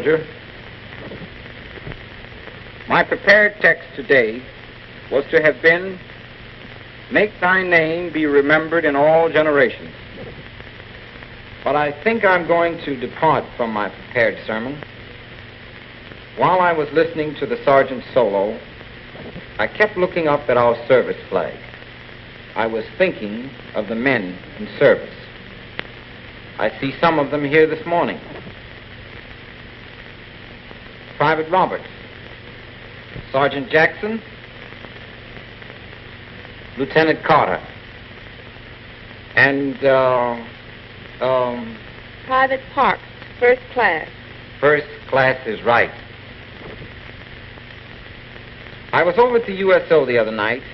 Soldier. My prepared text today was to have been, "Make thy name be remembered in all generations." But I think I'm going to depart from my prepared sermon. While I was listening to the sergeant's solo, I kept looking up at our service flag. I was thinking of the men in service. I see some of them here this morning. Private Roberts, Sergeant Jackson, Lieutenant Carter, and Private Parks, first class. First class is right. I was over at the USO the other night,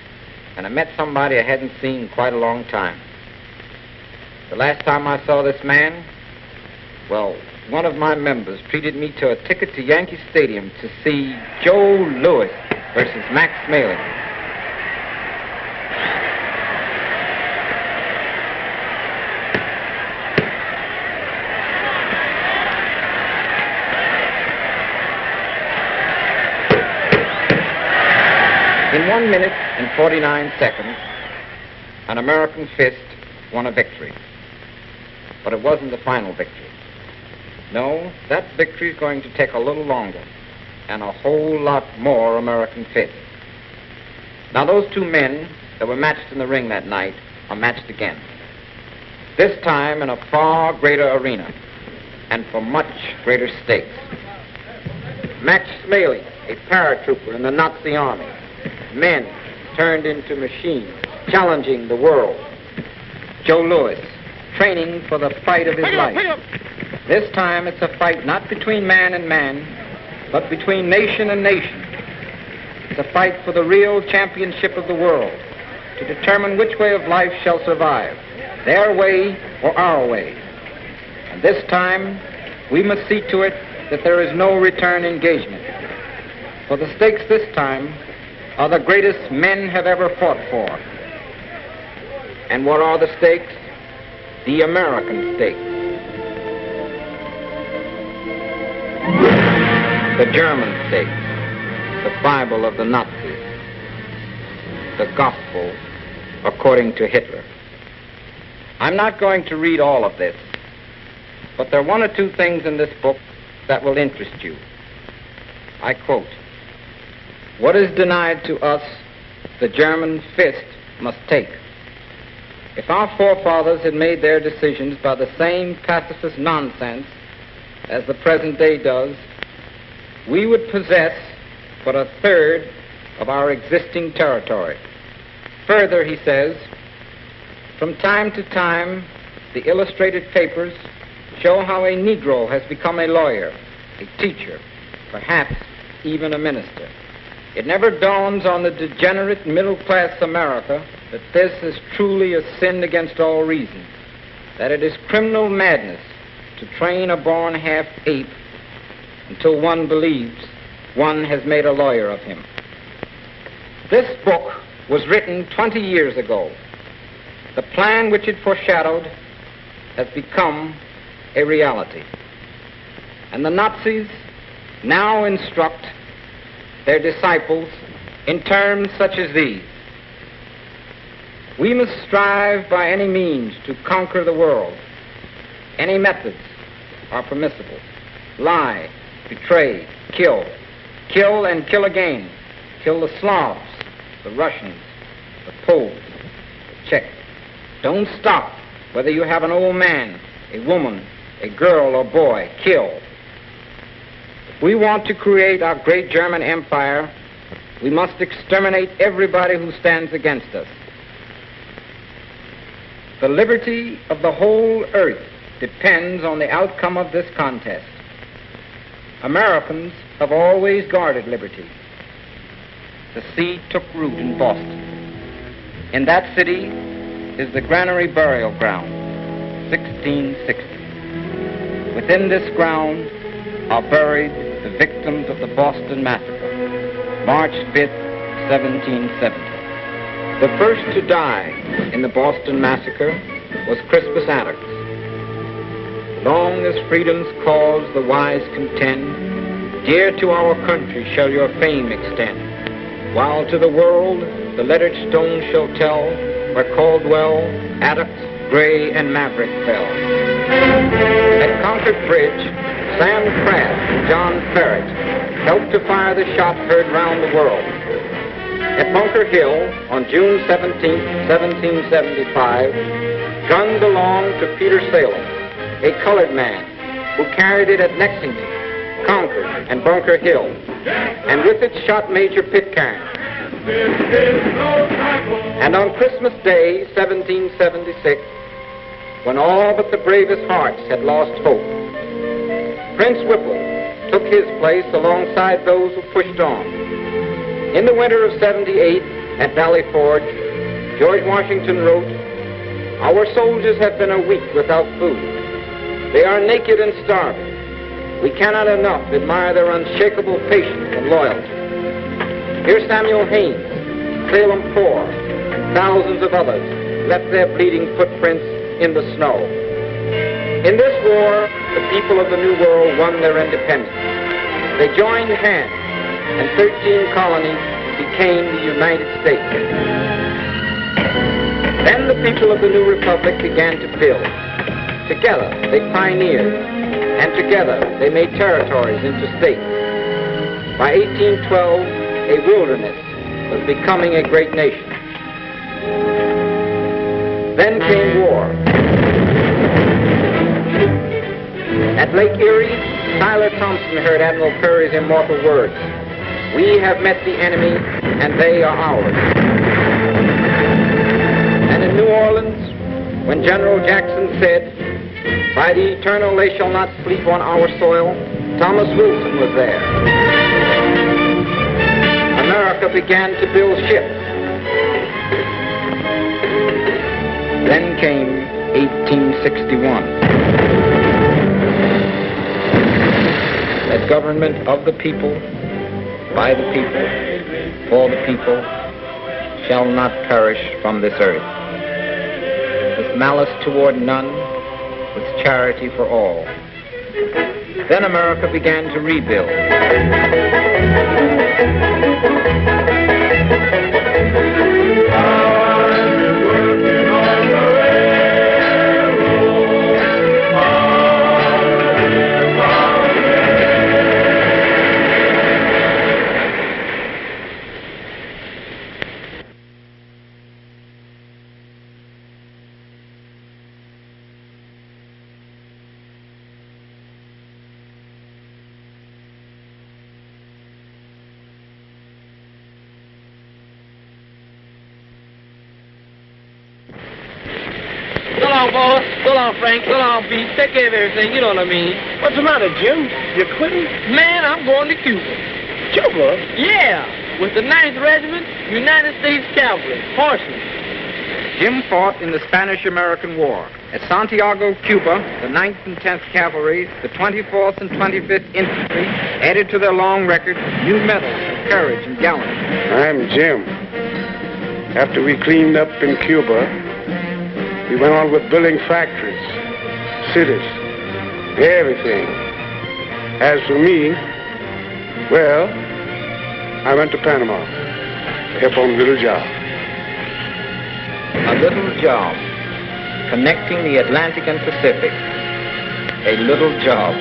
and I met somebody I hadn't seen in quite a long time. The last time I saw this man, well, one of my members treated me to a ticket to Yankee Stadium to see Joe Louis versus Max Smaley. In 1 minute and 49 seconds, an American fist won a victory. But it wasn't the final victory. No, that victory is going to take a little longer and a whole lot more American fists. Now, those two men that were matched in the ring that night are matched again. This time in a far greater arena and for much greater stakes. Max Smaley, a paratrooper in the Nazi army. Men turned into machines, challenging the world. Joe Louis, training for the fight of his life. This time it's a fight not between man and man, but between nation and nation. It's a fight for the real championship of the world, to determine which way of life shall survive, their way or our way. And this time, we must see to it that there is no return engagement. For the stakes this time are the greatest men have ever fought for. And what are the stakes? The American stakes. The German stakes. The Bible of the Nazis. The gospel according to Hitler. I'm not going to read all of this, but there are one or two things in this book that will interest you. I quote, "What is denied to us, the German fist must take." If our forefathers had made their decisions by the same pacifist nonsense as the present day does, we would possess but a third of our existing territory. Further, he says, from time to time, the illustrated papers show how a Negro has become a lawyer, a teacher, perhaps even a minister. It never dawns on the degenerate middle-class America that this is truly a sin against all reason, that it is criminal madness to train a born half-ape until one believes one has made a lawyer of him. This book was written 20 years ago. The plan which it foreshadowed has become a reality. And the Nazis now instruct their disciples in terms such as these. We must strive by any means to conquer the world. Any methods are permissible. Lie, betray, kill. Kill and kill again. Kill the Slavs, the Russians, the Poles, the Czechs. Don't stop, whether you have an old man, a woman, a girl or boy. Kill. If we want to create our great German empire, we must exterminate everybody who stands against us. The liberty of the whole earth depends on the outcome of this contest. Americans have always guarded liberty. The seed took root in Boston. In that city is the Granary Burial Ground, 1660. Within this ground are buried the victims of the Boston Massacre, March 5th, 1770. The first to die in the Boston Massacre was Crispus Attucks. Long as freedom's cause the wise contend, dear to our country shall your fame extend. While to the world the lettered stone shall tell where Caldwell, Adams, Gray, and Maverick fell. At Concord Bridge, Sam Craft and John Ferret helped to fire the shot heard round the world. At Bunker Hill, on June 17, 1775, gunned belonged to Peter Salem, a colored man who carried it at Lexington, Concord, and Bunker Hill, and with it shot Major Pitcairn. And on Christmas Day, 1776, when all but the bravest hearts had lost hope, Prince Whipple took his place alongside those who pushed on. In the winter of '78 at Valley Forge, George Washington wrote, "Our soldiers have been a week without food. They are naked and starving. We cannot enough admire their unshakable patience and loyalty." Here Samuel Haynes, Salem Poor, and thousands of others left their bleeding footprints in the snow. In this war, the people of the New World won their independence. They joined hands, and 13 colonies became the United States. Then the people of the new republic began to build. Together, they pioneered, and together they made territories into states. By 1812, a wilderness was becoming a great nation. Then came war. At Lake Erie, Tyler Thompson heard Admiral Curry's immortal words, "We have met the enemy, and they are ours." And in New Orleans, when General Jackson said, "By the eternal they shall not sleep on our soil," Thomas Wilson was there. America began to build ships. Then came 1861. That government of the people, by the people, for the people, shall not perish from this earth. With malice toward none, with charity for all. Then America began to rebuild. So long, boss. So long, Frank. So long, Pete. Take care of everything. You know what I mean. What's the matter, Jim? You quitting? Man, I'm going to Cuba. Cuba? Yeah, with the 9th Regiment, United States Cavalry, horsemen. Jim fought in the Spanish-American War. At Santiago, Cuba, the 9th and 10th Cavalry, the 24th and 25th Infantry added to their long record new medals of courage and gallantry. I'm Jim. After we cleaned up in Cuba, we went on with building factories, cities, everything. As for me, well, I went to Panama to help on a little job. A little job, connecting the Atlantic and Pacific. A little job.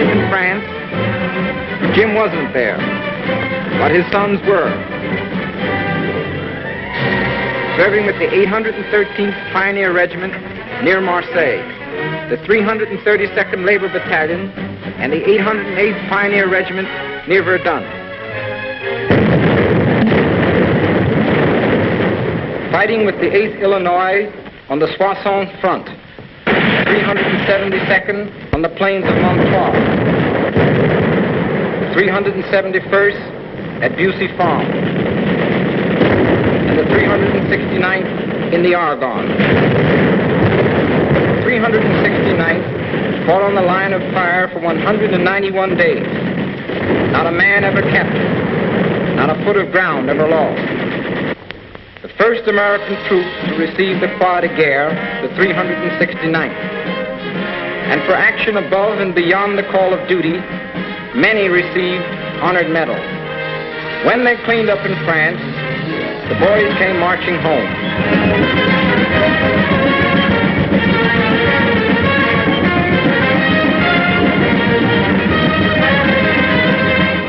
In France, Jim wasn't there, but his sons were. Serving with the 813th Pioneer Regiment near Marseille, the 332nd Labor Battalion, and the 808th Pioneer Regiment near Verdun. Fighting with the 8th Illinois on the Soissons front, 372nd on the plains of Montois. 371st at Busey Farm, and the 369th in the Argonne. The 369th fought on the line of fire for 191 days. Not a man ever captured, not a foot of ground ever lost. The first American troops to receive the Croix de Guerre, the 369th. And for action above and beyond the call of duty, many received honored medals. When they cleaned up in France, the boys came marching home.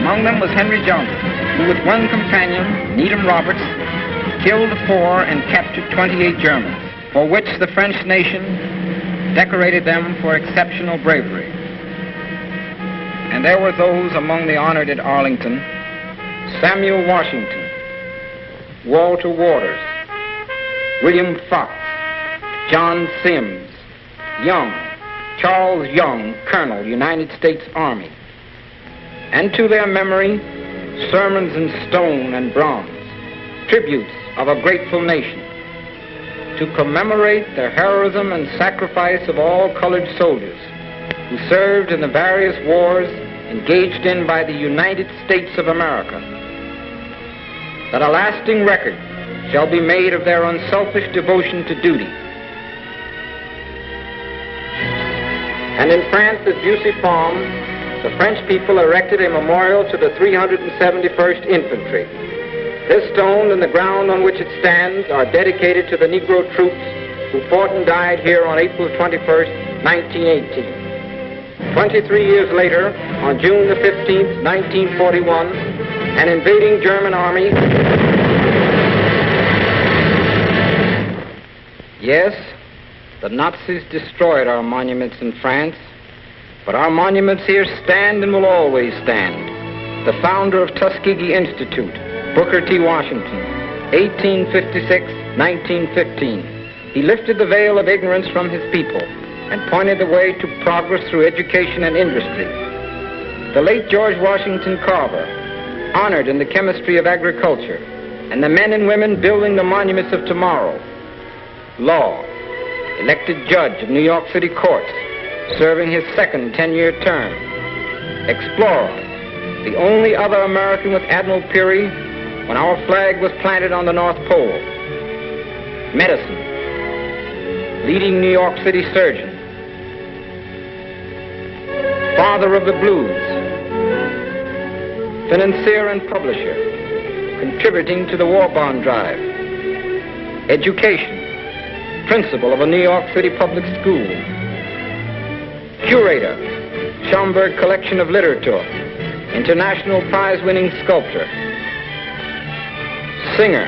Among them was Henry Johnson, who with one companion, Needham Roberts, killed 4 and captured 28 Germans, for which the French nation decorated them for exceptional bravery. And there were those among the honored at Arlington: Samuel Washington, Walter Waters, William Fox, John Sims, Young, Charles Young, Colonel, United States Army. And to their memory, sermons in stone and bronze, tributes of a grateful nation, to commemorate the heroism and sacrifice of all colored soldiers who served in the various wars engaged in by the United States of America, that a lasting record shall be made of their unselfish devotion to duty. And in France at Busey Farm, the French people erected a memorial to the 371st Infantry. This stone and the ground on which it stands are dedicated to the Negro troops who fought and died here on April 21st, 1918. 23 years later, on June the 15th, 1941, an invading German army... Yes, the Nazis destroyed our monuments in France, but our monuments here stand and will always stand. The founder of Tuskegee Institute, Booker T. Washington, 1856-1915. He lifted the veil of ignorance from his people and pointed the way to progress through education and industry. The late George Washington Carver, honored in the chemistry of agriculture, and the men and women building the monuments of tomorrow. Law, elected judge of New York City courts, serving his second 10-year term. Explorer, the only other American with Admiral Peary when our flag was planted on the North Pole. Medicine, leading New York City surgeon. Father of the blues, financier and publisher, contributing to the war bond drive. Education, principal of a New York City public school. Curator, Schomburg Collection of Literature, international prize-winning sculptor. Singer.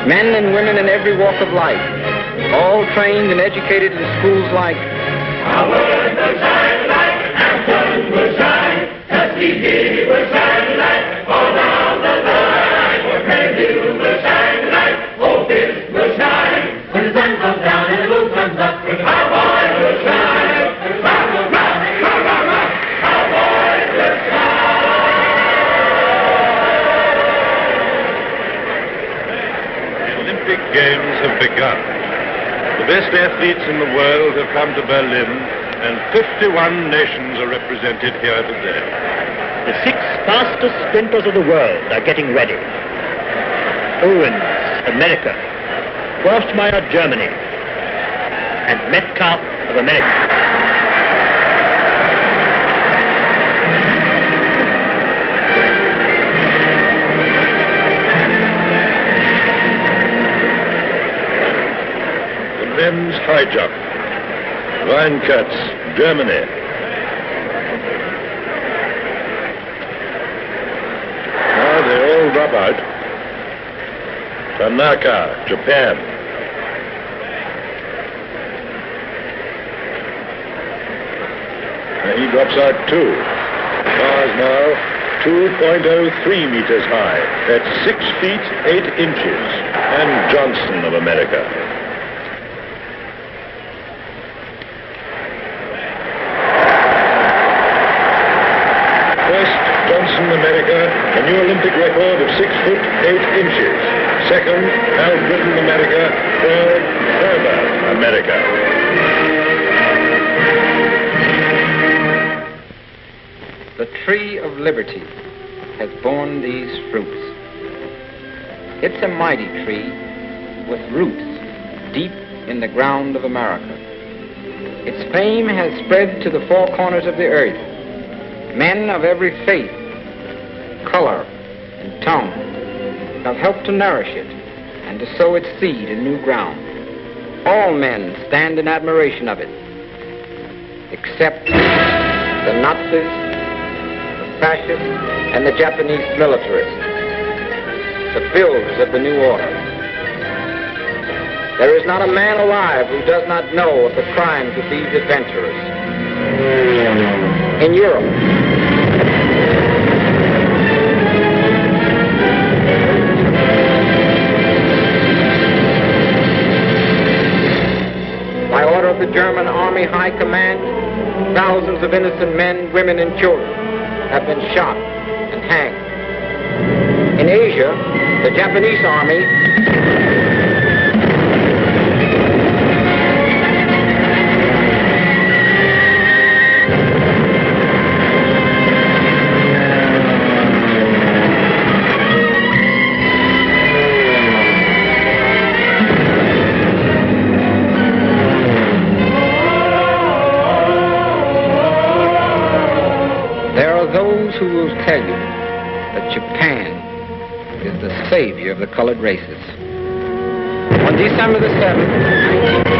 Men and women in every walk of life, all trained and educated in schools like Our word will shine light, Hampton will shine, Tuskegee will shine light, all down the line, where Prairie View will shine light, Old Fisk will shine, when the sun comes down and the moon comes up, our boy will shine, rock, rock, rock, rock, rock, rock, our boy will shine. Olympic Games have begun. The best athletes in the world have come to Berlin, and 51 nations are represented here today. The 6 fastest sprinters of the world are getting ready. Owens, America, Forstmeyer, Germany, and Metcalf of America. Men's high jump. Rheinkatz, Germany. Now they all drop out. Tanaka, Japan. he drops out too. Bars now 2.03 meters high. That's 6 feet 8 inches. And Johnson of America. First, Johnson, America, a new Olympic record of 6 foot 8 inches. Second, Hal Britain, America. Third, Herbert, America. The tree of liberty has borne these fruits. It's a mighty tree with roots deep in the ground of America. Its fame has spread to the four corners of the earth. Men of every faith, color, and tongue have helped to nourish it and to sow its seed in new ground. All men stand in admiration of it, except the Nazis, fascists, and the Japanese militarists, the builders of the new order. There is not a man alive who does not know of the crimes of these adventurers. In Europe, by order of the German Army High Command, thousands of innocent men, women, and children have been shot and hanged. In Asia, the Japanese army who will tell you that Japan is the savior of the colored races. On December the 7th,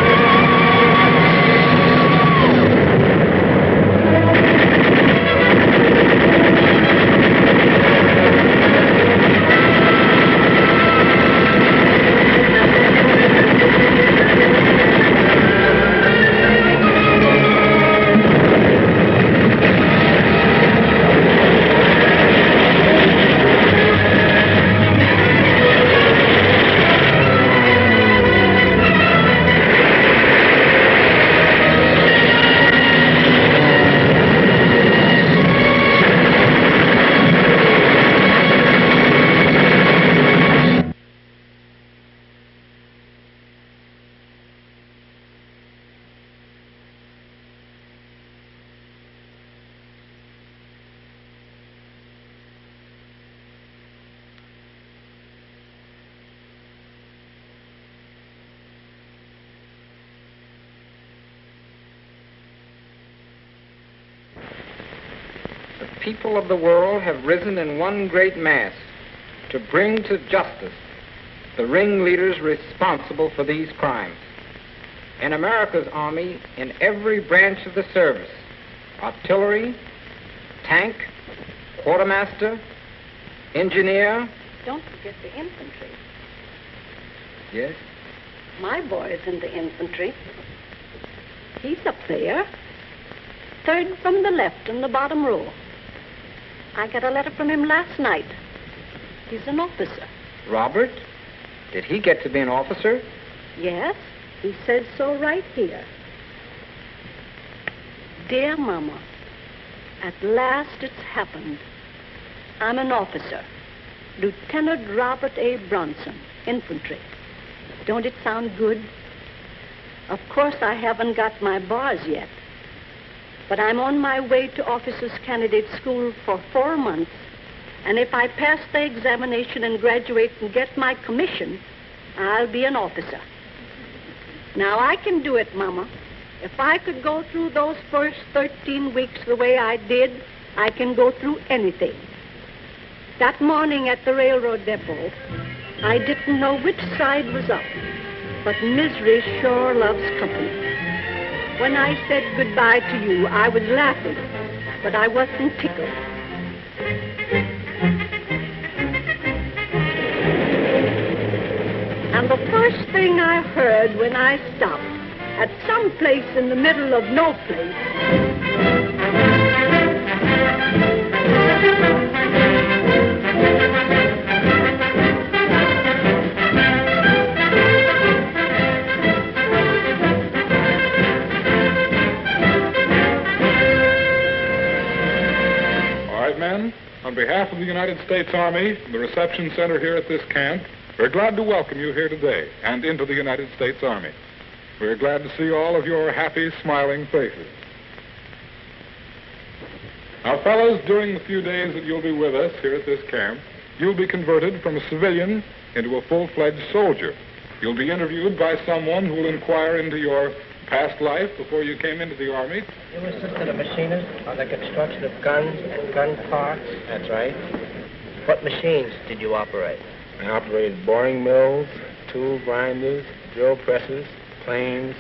people of the world have risen in one great mass to bring to justice the ringleaders responsible for these crimes. In America's army, in every branch of the service, artillery, tank, quartermaster, engineer. Don't forget the infantry. Yes? My boy's in the infantry. He's up there, third from the left in the bottom row. I got a letter from him last night. He's an officer. Robert? Did he get to be an officer? Yes, he says so right here. Dear Mama, at last it's happened. I'm an officer. Lieutenant Robert A. Bronson, infantry. Don't it sound good? Of course, I haven't got my bars yet. But I'm on my way to officers' candidate school for 4 months. And if I pass the examination and graduate and get my commission, I'll be an officer. Now, I can do it, Mama. If I could go through those first 13 weeks the way I did, I can go through anything. That morning at the railroad depot, I didn't know which side was up, but misery sure loves company. When I said goodbye to you, I was laughing, but I wasn't tickled. And the first thing I heard when I stopped at some place in the middle of no place On behalf of the United States Army and the reception center here at this camp, we're glad to welcome you here today and into the United States Army. We're glad to see all of your happy, smiling faces. Now, fellows, during the few days that you'll be with us here at this camp, you'll be converted from a civilian into a full-fledged soldier. You'll be interviewed by someone who will inquire into your past life before you came into the Army. You assisted a machinist on the construction of guns and gun parts? That's right. What machines did you operate? I operated boring mills, tool grinders, drill presses, planes,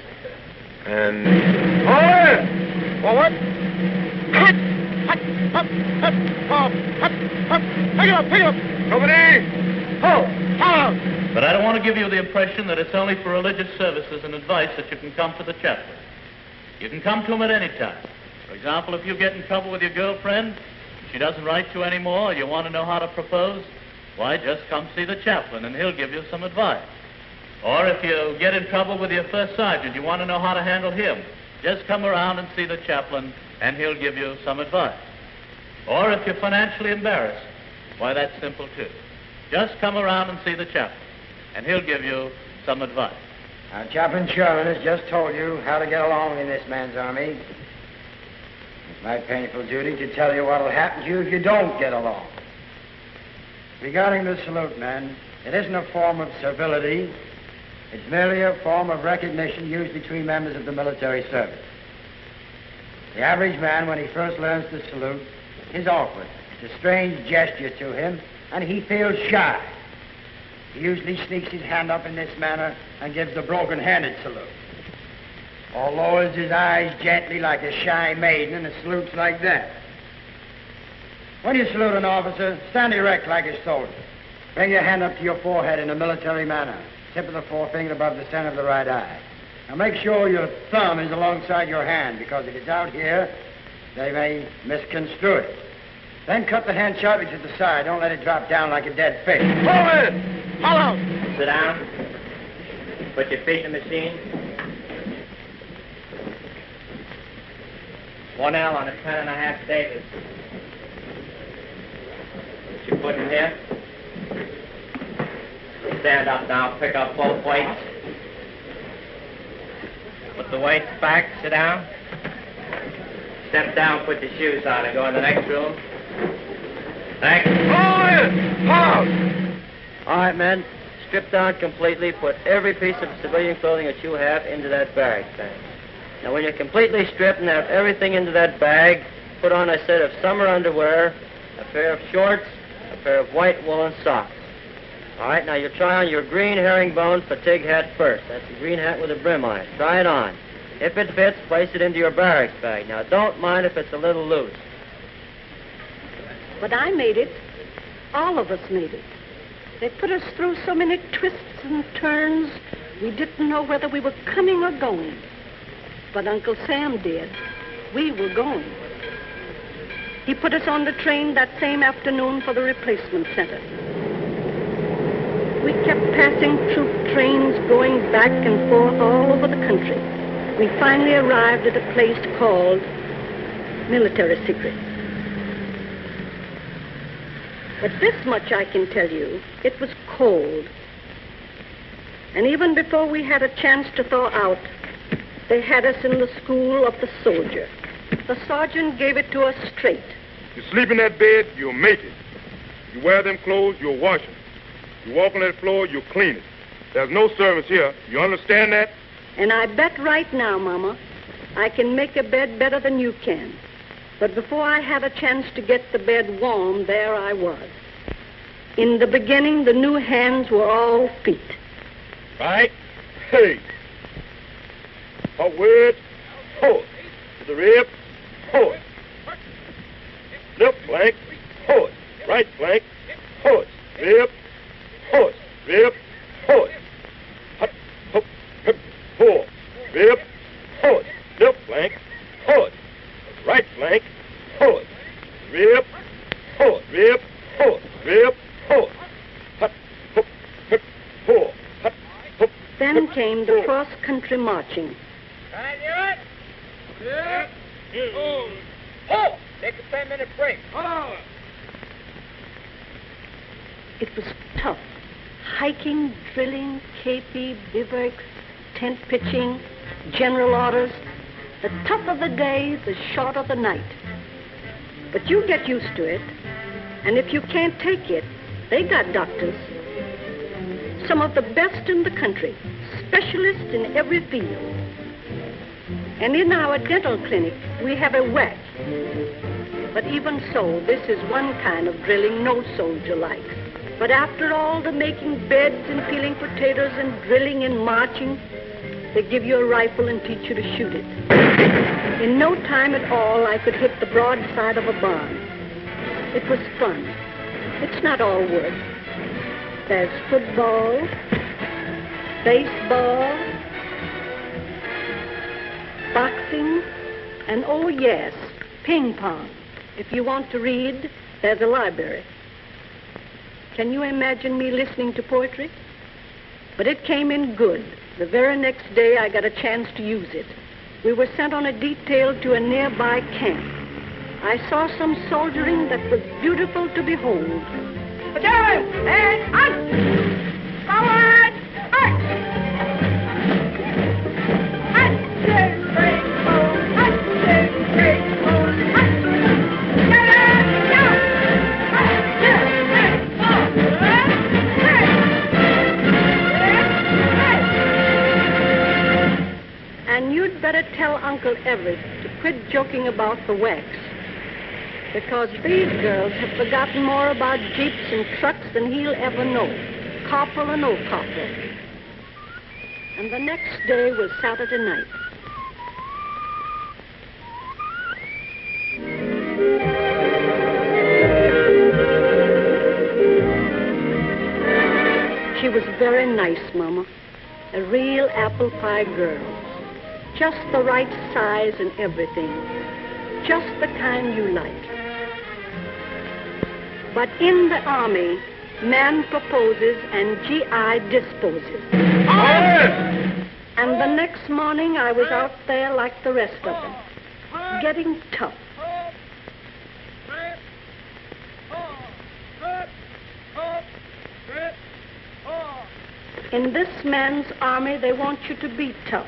and... Forward! Forward! Hut! Hut! Hut! Hut! Hut! Hut! Hut! Pick it up! Pick it up! Company! Ho! Ho! But I don't want to give you the impression that it's only for religious services and advice that you can come to the chaplain. You can come to him at any time. For example, if you get in trouble with your girlfriend, she doesn't write you anymore, you want to know how to propose, why, just come see the chaplain and he'll give you some advice. Or if you get in trouble with your first sergeant, you want to know how to handle him, just come around and see the chaplain and he'll give you some advice. Or if you're financially embarrassed, why, that's simple too. Just come around and see the chaplain and he'll give you some advice. Chaplain Sherman has just told you how to get along in this man's army. It's my painful duty to tell you what will happen to you if you don't get along. Regarding the salute, man, it isn't a form of servility. It's merely a form of recognition used between members of the military service. The average man, when he first learns to salute, is awkward. It's a strange gesture to him, and he feels shy. He usually sneaks his hand up in this manner and gives the broken-handed salute, or lowers his eyes gently like a shy maiden and salutes like that. When you salute an officer, stand erect like a soldier. Bring your hand up to your forehead in a military manner, tip of the forefinger above the center of the right eye. Now make sure your thumb is alongside your hand, because if it's out here, they may misconstrue it. Then cut the hand sharply to the side. Don't let it drop down like a dead fish. Forward! Follow! Sit down. Put your feet in the machine. 1L on a 10.5 Davis. Put your foot in here. Stand up now. Pick up both weights. Put the weights back. Sit down. Step down. Put your shoes on and go in the next room. Thanks. Forward! All right, men. Strip down completely. Put every piece of civilian clothing that you have into that bag. Now, when you're completely stripped and have everything into that bag, put on a set of summer underwear, a pair of shorts, a pair of white woolen socks. All right, now you try on your green herringbone fatigue hat first. That's the green hat with a brim on it. Try it on. If it fits, place it into your barracks bag. Now, don't mind if it's a little loose. But I made it. All of us made it. They put us through so many twists and turns, we didn't know whether we were coming or going. But Uncle Sam did. We were going. He put us on the train that same afternoon for the replacement center. We kept passing troop trains going back and forth all over the country. We finally arrived at a place called Military Secret. But this much I can tell you, it was cold. And even before we had a chance to thaw out, they had us in the school of the soldier. The sergeant gave it to us straight. You sleep in that bed, you'll make it. You wear them clothes, you'll wash them. You walk on that floor, you'll clean it. There's no service here. You understand that? And I bet right now, Mama, I can make a bed better than you can. But before I had a chance to get the bed warm, there I was. In the beginning, the new hands were all feet. Right? Hey. Forward. Forward. To the rib. Forward. Left flank. Forward. Right flank. Forward. Rib. Forward. Rib. Forward. Hop. Hop. Hip. Forward. Rib. Forward. Left flank. Forward. Right flank. ho, rip, ho, hut, hoop, hip, ho, hut, hoop. Then came the cross-country marching. Right, you it? Yeah. Oh. Ho! Take a 10-minute break. Oh. It was tough. Hiking, drilling, KP, bivouacs, tent pitching, general orders. The tougher the day, the shorter the night. But you get used to it. And if you can't take it, they got doctors. Some of the best in the country, specialists in every field. And in our dental clinic, we have a WAC. But even so, this is one kind of drilling no soldier likes. But after all the making beds and peeling potatoes and drilling and marching, they give you a rifle and teach you to shoot it. In no time at all, I could hit the broadside of a barn. It was fun. It's not all work. There's football, baseball, boxing, and oh yes, ping pong. If you want to read, there's a library. Can you imagine me listening to poetry? But it came in good. The very next day, I got a chance to use it. We were sent on a detail to a nearby camp. I saw some soldiering that was beautiful to behold. Battalion, and on! Forward! March! And you'd better tell Uncle Everett to quit joking about the WACs. Because these girls have forgotten more about jeeps and trucks than he'll ever know, corporal or no corporal. And the next day was Saturday night. She was very nice, Mama. A real apple pie girl. Just the right size and everything. Just the kind you like. But in the Army, man proposes and GI disposes. And the next morning, I was out there like the rest of them, getting tough. In this man's army, they want you to be tough.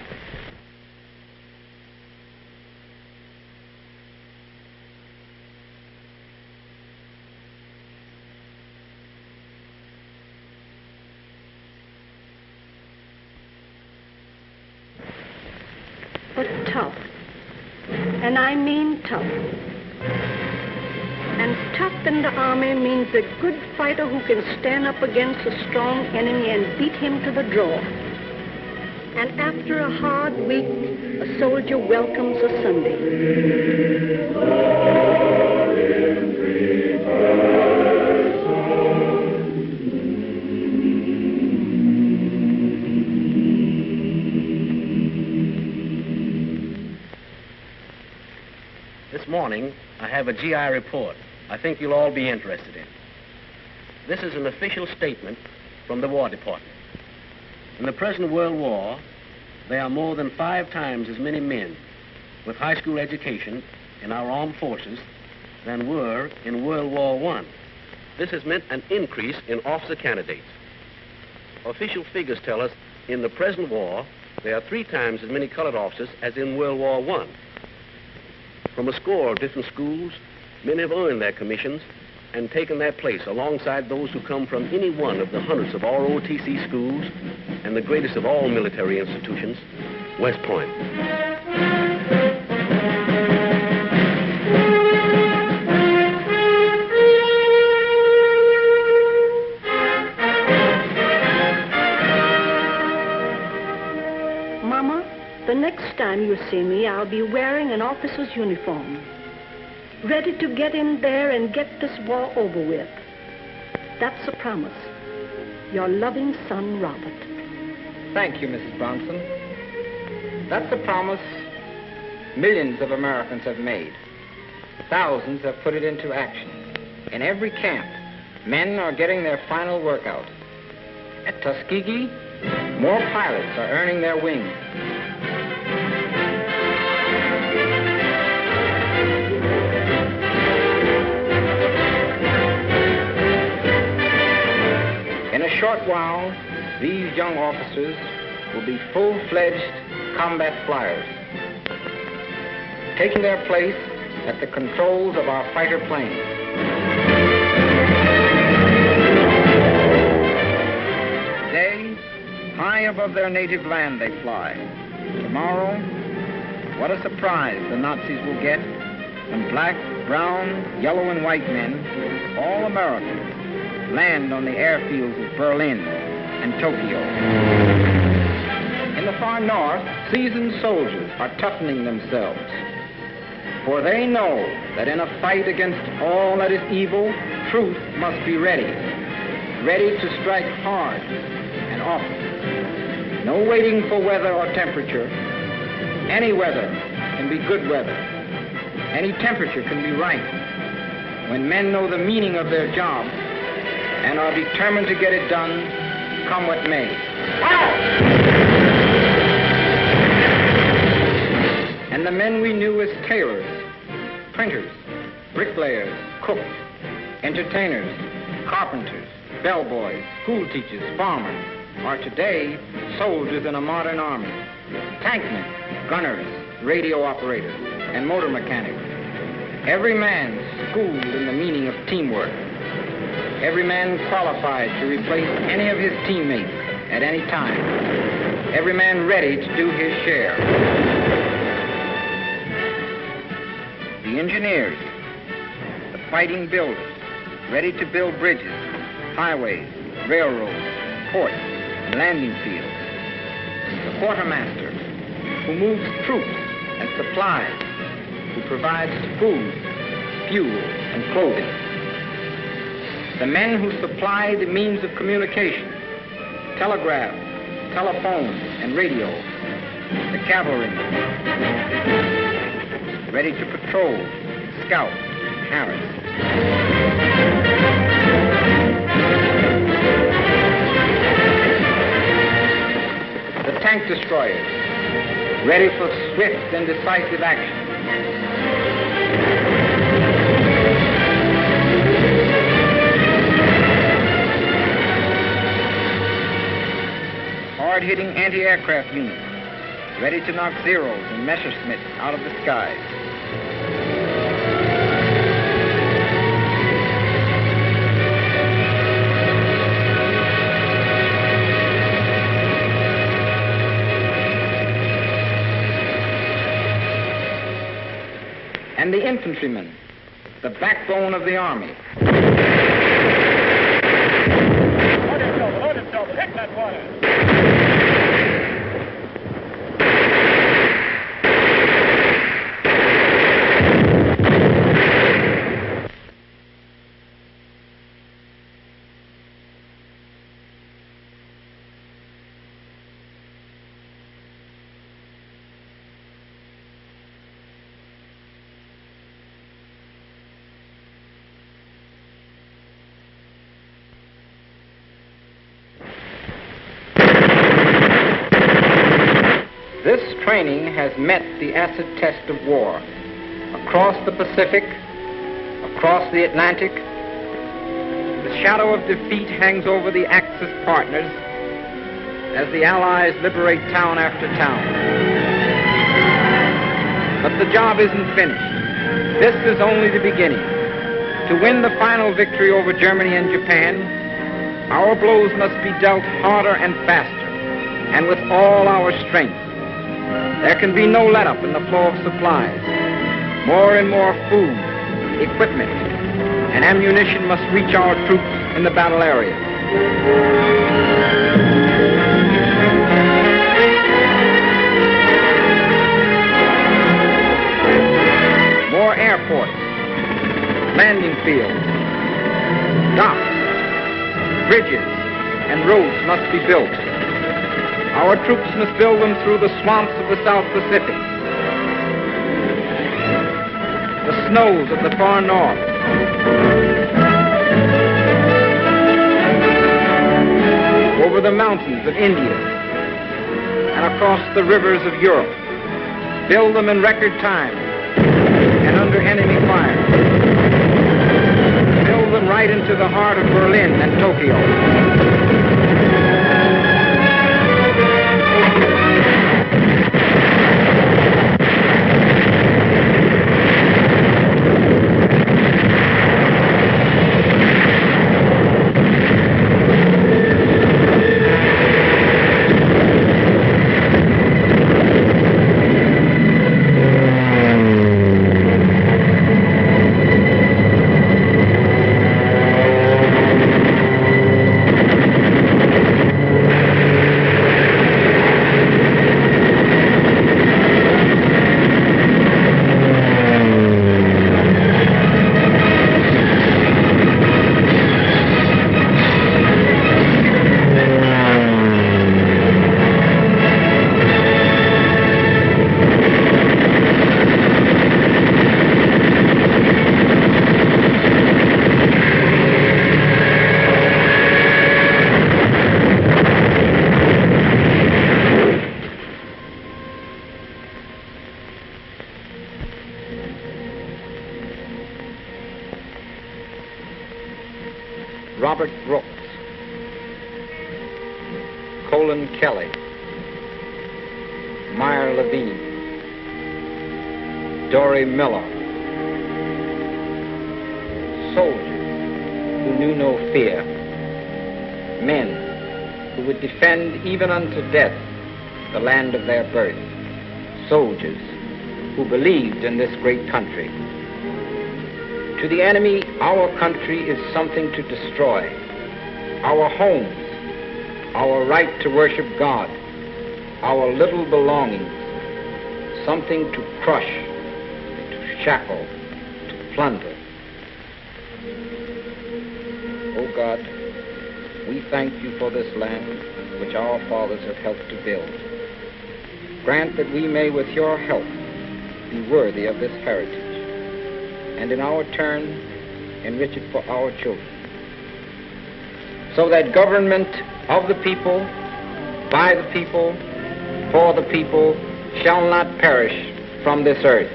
But tough. And I mean tough. And tough in the army means a good fighter who can stand up against a strong enemy and beat him to the draw. And after a hard week, a soldier welcomes a Sunday. This morning, I have a GI report I think you'll all be interested in. This is an official statement from the War Department. In the present World War, there are more than 5 times as many men with high school education in our armed forces than were in World War I. This has meant an increase in officer candidates. Official figures tell us in the present war, there are 3 times as many colored officers as in World War I. From a score of different schools, men have earned their commissions and taken their place alongside those who come from any one of the hundreds of ROTC schools and the greatest of all military institutions, West Point. Mama, the next time you see me, I'll be wearing an officer's uniform, ready to get in there and get this war over with. That's a promise. Your loving son, Robert. Thank you, Mrs. Bronson. That's a promise millions of Americans have made. Thousands have put it into action. In every camp, Men are getting their final workout. At Tuskegee, more pilots are earning their wings. In a short while, these young officers will be full-fledged combat flyers, taking their place at the controls of our fighter planes. Today, high above their native land they fly. Tomorrow, what a surprise the Nazis will get when black, brown, yellow, and white men, all Americans, land on the airfields of Berlin and Tokyo. In the far north, seasoned soldiers are toughening themselves, for they know that in a fight against all that is evil, truth must be ready, ready to strike hard and often. No waiting for weather or temperature. Any weather can be good weather. Any temperature can be right. When men know the meaning of their job and are determined to get it done, come what may. And the men we knew as tailors, printers, bricklayers, cooks, entertainers, carpenters, bellboys, school teachers, farmers, are today soldiers in a modern army. Tankmen, gunners, radio operators, and motor mechanics. Every man schooled in the meaning of teamwork. Every man qualified to replace any of his teammates at any time. Every man ready to do his share. The engineers, the fighting builders, ready to build bridges, highways, railroads, ports, and landing fields. The quartermaster, who moves troops and supplies, who provides food, fuel, and clothing. The men who supply the means of communication, telegraph, telephone, and radio. The cavalry, ready to patrol, scout, harass. The tank destroyers, ready for swift and decisive action. Hard-hitting anti-aircraft units, ready to knock Zeros and Messerschmitts out of the skies. And the infantrymen, the backbone of the army. Load it, double, hit that water. This training has met the acid test of war. Across the Pacific, across the Atlantic, the shadow of defeat hangs over the Axis partners as the Allies liberate town after town. But the job isn't finished. This is only the beginning. To win the final victory over Germany and Japan, our blows must be dealt harder and faster, and with all our strength. There can be no let-up in the flow of supplies. More and more food, equipment, and ammunition must reach our troops in the battle area. More airports, landing fields, docks, bridges, and roads must be built. Our troops must build them through the swamps of the South Pacific, the snows of the far north, the mountains of India and across the rivers of Europe. Build them in record time and under enemy fire. Build them right into the heart of Berlin and Tokyo. Robert Brooks, Colin Kelly, Meyer Levine, Dory Miller, soldiers who knew no fear, men who would defend even unto death the land of their birth, soldiers who believed in this great country. To the enemy, our country is something to destroy. Our homes, our right to worship God, our little belongings, something to crush, to shackle, to plunder. Oh God, we thank you for this land which our fathers have helped to build. Grant that we may, with your help, be worthy of this heritage, and in our turn, enrich it for our children, so that government of the people, by the people, for the people, shall not perish from this earth.